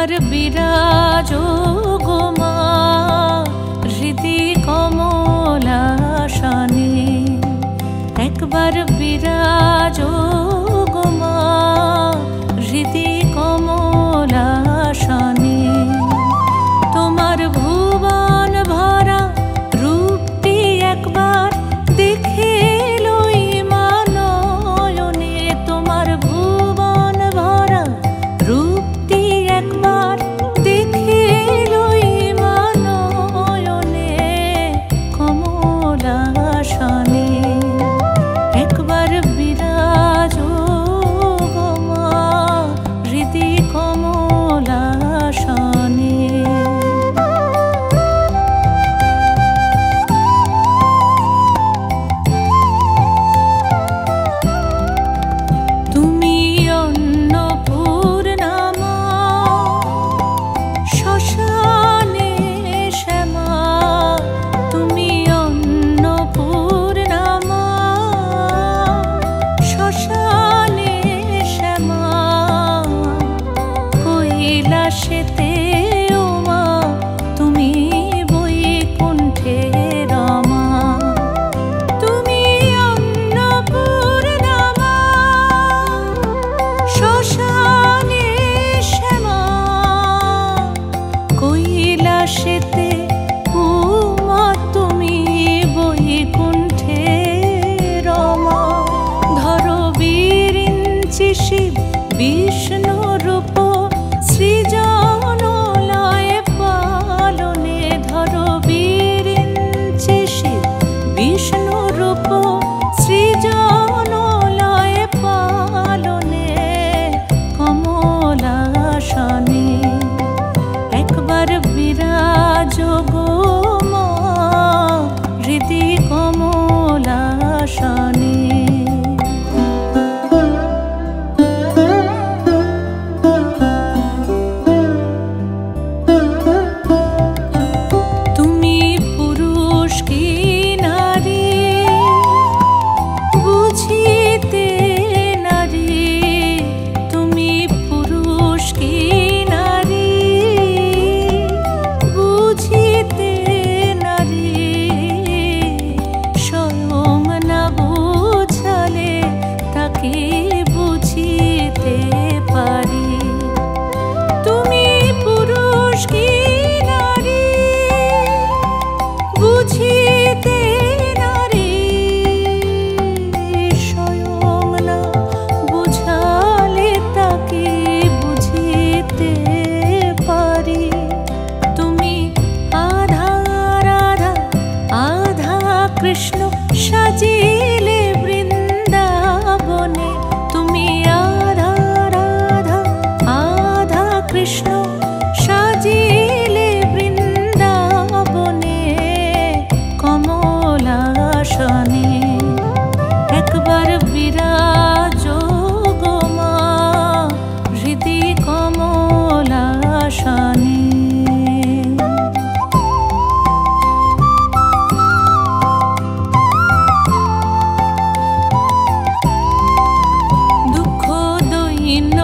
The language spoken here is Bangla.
একবার বিরাজো গো মা হৃদি কমলাসনে, একবার বিরাজো গো মা হৃদি কমলাসনে। তোমার ভুবন ভরা রূপটি একবার দেখে লই মা নয়নে, তোমার ভুবন ভরা রূপটি একবার দেখে লই মা নয়নে কমলাসনে। একবার বিরাজো গো মা হৃদি কমলাসনে। তুমি অন্নপূর্ণা মা শ্মশানে শ্যামা, তুমি অন্নপূর্ণা মা শ্মশানে শ্যামা। কৈলাসেতে ও মা তুমি বৈকুণ্ঠে রমা, তুমি অন্নপূর্ণা মা শ্মশানে শ্যামা। কৈলাসেতে ও মা তুমি বৈকুণ্ঠে রমা। ধরো বিরিঞ্চি শিব বিষ্ণু রূপ সৃজন লয় পালনে, ধরো বিরিঞ্চি শিব বিষ্ণু রূপ সৃজন লয় পালনে কমলাসনে। একবার বিরাজো গো মা হৃদি কমলাসনে। তুমি পুরুষ কি নারী বুঝিতে নারী, তুমি পুরুষ কি নারী বুঝিতে নারী। স্বয়ং না বুঝালে তাকে বুঝিতে পারি। তুমি পুরুষ কি নারী বুঝিতে নারী, স্বয়ং না বুঝালে তাকে বুঝিতে পারি। তুমি আধা রাধা আধা কৃষ্ণ সাজিলে বৃন্দাবনে, তুমি আধা রাধা আধা কৃষ্ণ সাজিলে বৃন্দাবনে কমলাসনে। একবার বিরাজো গো মা হৃদি কমলাসনে। দুঃখ দৈন্য